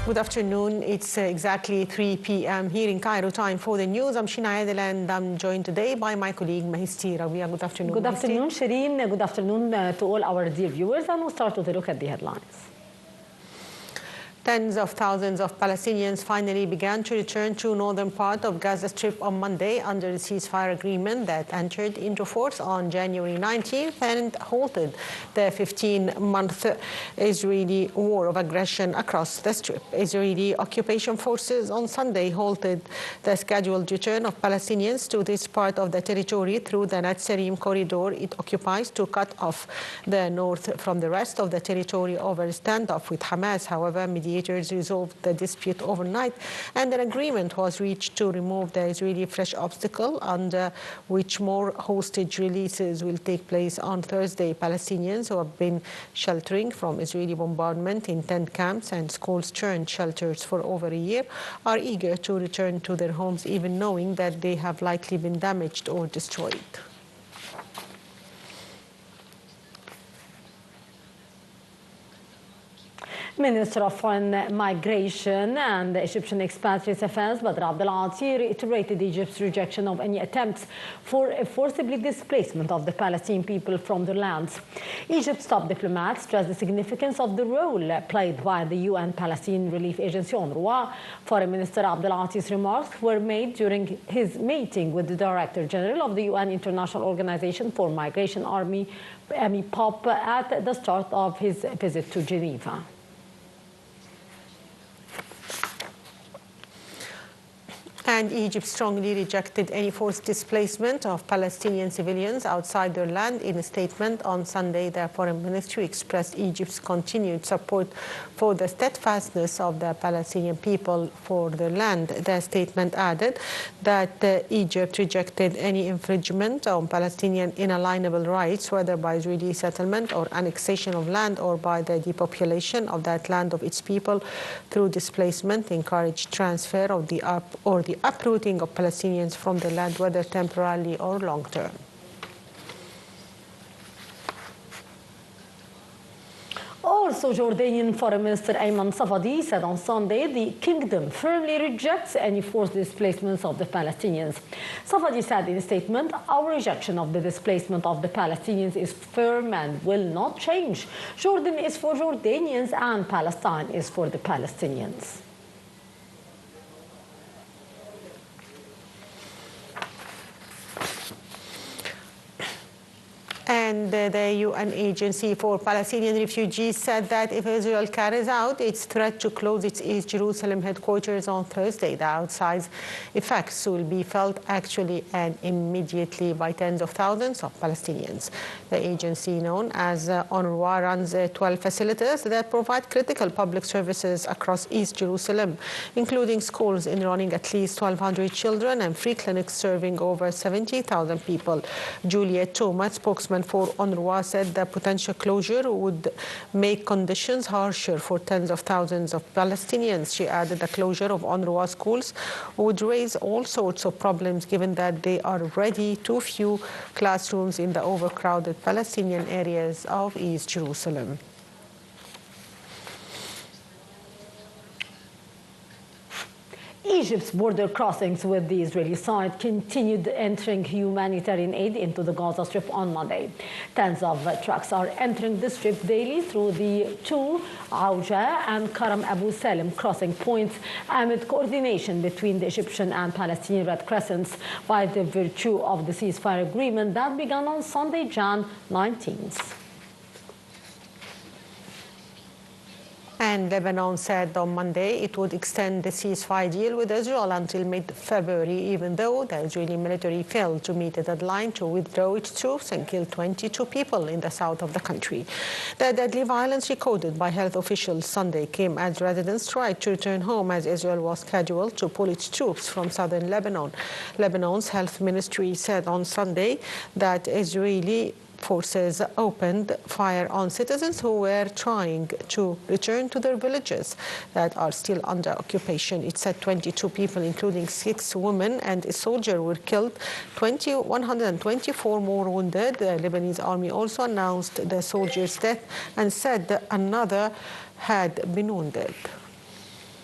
Good afternoon. It's exactly 3 p.m. here in Cairo. Time for the news. I'm Yinayir and I'm joined today by my colleague Mahistira. Good afternoon. Good afternoon, Shireen. Good afternoon to all our dear viewers. And we'll start with a look at the headlines. Tens of thousands of Palestinians finally began to return to northern part of Gaza Strip on Monday under the ceasefire agreement that entered into force on January 19th and halted the 15-month Israeli war of aggression across the Strip. Israeli occupation forces on Sunday halted the scheduled return of Palestinians to this part of the territory through the Netzarim corridor it occupies to cut off the north from the rest of the territory over a standoff with Hamas. However, mediators resolved the dispute overnight and an agreement was reached to remove the Israeli fresh obstacle under which more hostage releases will take place on Thursday. Palestinians who have been sheltering from Israeli bombardment in tent camps and schools turned shelters for over a year are eager to return to their homes, even knowing that they have likely been damaged or destroyed. Minister of Foreign Migration and Egyptian Expatriates Affairs Badr Abdelati reiterated Egypt's rejection of any attempts for a forcibly displacement of the Palestinian people from their lands. Egypt's top diplomat stressed the significance of the role played by the UN Palestinian Relief Agency UNRWA. Foreign Minister Abdelati's remarks were made during his meeting with the Director General of the UN International Organization for Migration, Amy Pop, at the start of his visit to Geneva. And Egypt strongly rejected any forced displacement of Palestinian civilians outside their land. In a statement on Sunday, the Foreign Ministry expressed Egypt's continued support for the steadfastness of the Palestinian people for their land. The statement added that Egypt rejected any infringement on Palestinian inalienable rights, whether by Israeli settlement or annexation of land or by the depopulation of that land of its people through displacement, encouraged transfer of the uprooting of Palestinians from the land, whether temporarily or long-term. Also, Jordanian Foreign Minister Ayman Safadi said on Sunday the kingdom firmly rejects any forced displacements of the Palestinians. Safadi said in a statement, "Our rejection of the displacement of the Palestinians is firm and will not change. Jordan is for Jordanians and Palestine is for the Palestinians." And the UN Agency for Palestinian Refugees said that if Israel carries out its threat to close its East Jerusalem headquarters on Thursday, the outside effects will be felt actually and immediately by tens of thousands of Palestinians. The agency, known as UNRWA, runs 12 facilities that provide critical public services across East Jerusalem, including schools enrolling at least 1,200 children and free clinics serving over 70,000 people. Juliet Thomas, spokesman for UNRWA, said the potential closure would make conditions harsher for tens of thousands of Palestinians. She added the closure of UNRWA schools would raise all sorts of problems, given that there are already too few classrooms in the overcrowded Palestinian areas of East Jerusalem. Egypt's border crossings with the Israeli side continued entering humanitarian aid into the Gaza Strip on Monday. Tens of trucks are entering the Strip daily through the two Auja and Karam Abu Salim crossing points amid coordination between the Egyptian and Palestinian Red Crescents by the virtue of the ceasefire agreement that began on Sunday, Jan 19th. And Lebanon said on Monday it would extend the ceasefire deal with Israel until mid-February, even though the Israeli military failed to meet a deadline to withdraw its troops and kill 22 people in the south of the country. The deadly violence recorded by health officials Sunday came as residents tried to return home as Israel was scheduled to pull its troops from southern Lebanon. Lebanon's health ministry said on Sunday that Israeli forces opened fire on citizens who were trying to return to their villages that are still under occupation. It said 22 people, including 6 women and a soldier, were killed, 124 more wounded. The Lebanese army also announced the soldier's death and said that another had been wounded. 1 And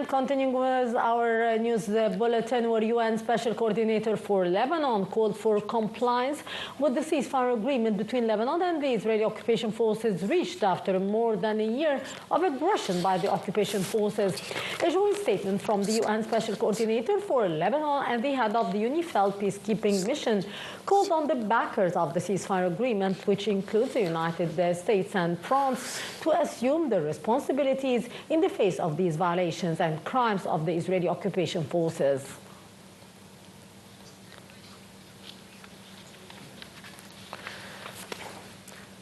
And continuing with our news bulletin, where UN Special Coordinator for Lebanon called for compliance with the ceasefire agreement between Lebanon and the Israeli occupation forces reached after more than a year of aggression by the occupation forces. A joint statement from the UN Special Coordinator for Lebanon and the head of the UNIFIL peacekeeping mission called on the backers of the ceasefire agreement, which includes the United States and France, to assume the responsibilities in the face of these violations and crimes of the Israeli occupation forces.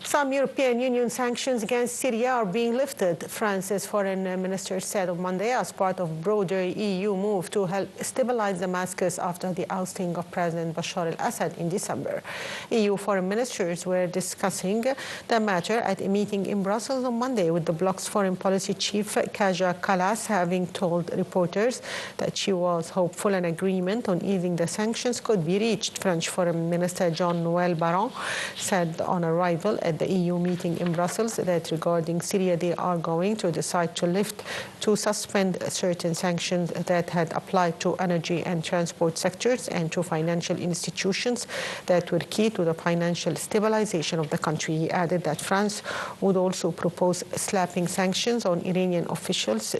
Some European Union sanctions against Syria are being lifted, France's foreign minister said on Monday, as part of broader EU move to help stabilize Damascus after the ousting of President Bashar al-Assad in December. EU foreign ministers were discussing the matter at a meeting in Brussels on Monday, with the bloc's foreign policy chief, Kaja Kallas, having told reporters that she was hopeful an agreement on easing the sanctions could be reached. French Foreign Minister Jean-Noël Barrot said on arrival at the EU meeting in Brussels that regarding Syria, they are going to decide to suspend certain sanctions that had applied to energy and transport sectors and to financial institutions that were key to the financial stabilization of the country. He added that France would also propose slapping sanctions on Iranian officials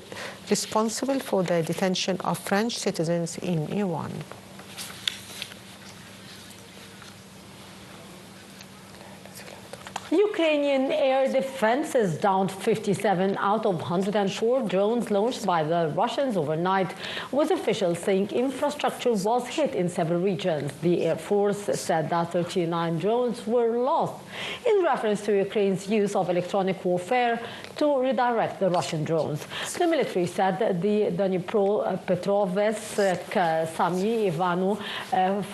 responsible for the detention of French citizens in Iran. Ukrainian air defenses downed 57 out of 104 drones launched by the Russians overnight, with officials saying infrastructure was hit in several regions. The Air Force said that 39 drones were lost, in reference to Ukraine's use of electronic warfare to redirect the Russian drones. The military said that the Dnipropetrovsk, Samy, Ivano,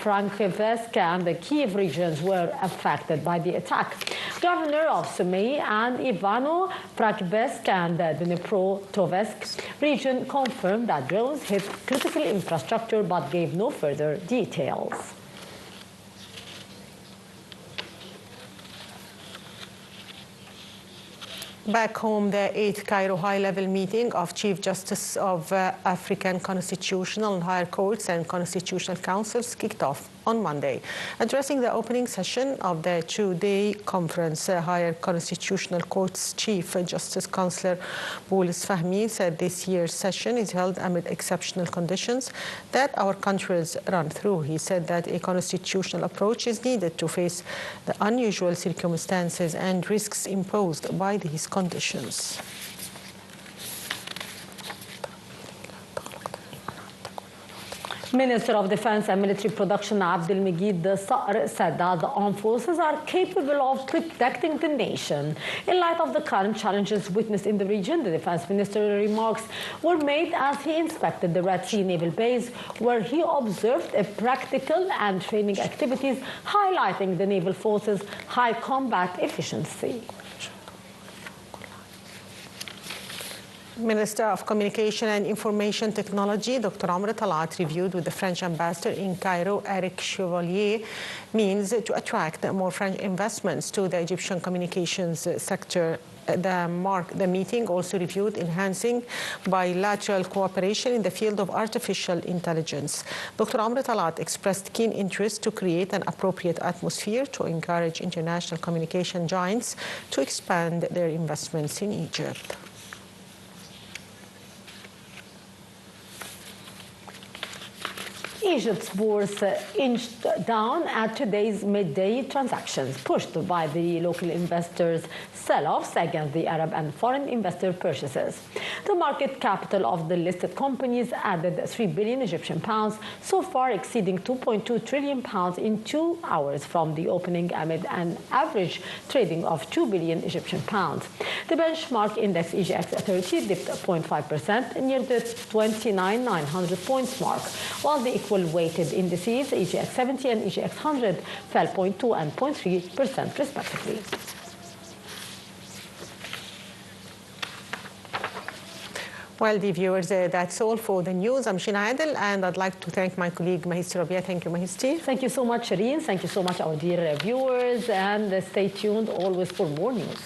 Frankivsk and the Kiev regions were affected by the attack. Governor of Sumy and Ivano, Frankivsk and the Dnipropetrovsk region confirmed that drones hit critical infrastructure but gave no further details. Back home, the 8th Cairo high-level meeting of Chief Justice of African Constitutional and Higher Courts and Constitutional Councils kicked off on Monday. Addressing the opening session of the two-day conference, Higher Constitutional Court's Chief Justice Counselor Boulis Fahmy said this year's session is held amid exceptional conditions that our countries run through. He said that a constitutional approach is needed to face the unusual circumstances and risks imposed by these conditions. Minister of Defense and Military Production Abdelmegid Saqr said that the armed forces are capable of protecting the nation. In light of the current challenges witnessed in the region, the Defense Minister's remarks were made as he inspected the Red Sea Naval Base, where he observed practical and training activities highlighting the naval forces' high combat efficiency. Minister of Communication and Information Technology, Dr. Amr Talat, reviewed with the French ambassador in Cairo, Eric Chevalier, means to attract more French investments to the Egyptian communications sector. The meeting also reviewed enhancing bilateral cooperation in the field of artificial intelligence. Dr. Amr Talat expressed keen interest to create an appropriate atmosphere to encourage international communication giants to expand their investments in Egypt. Egypt's bourse inched down at today's midday transactions, pushed by the local investors' sell-offs against the Arab and foreign investor purchases. The market capital of the listed companies added 3 billion Egyptian pounds, so far exceeding 2.2 trillion pounds in 2 hours from the opening, amid an average trading of 2 billion Egyptian pounds. The benchmark index EGX 30 dipped 0.5% near the 29,900 points mark, while the weighted indices, EGX 70 and EGX 100, fell 0.2 and 0.3% respectively. Well, dear viewers, that's all for the news. I'm Shina Adel, and I'd like to thank my colleague Mahis Rabia. Thank you, Mahis. Thank you so much, Shireen. Thank you so much, our dear viewers, and stay tuned always for more news.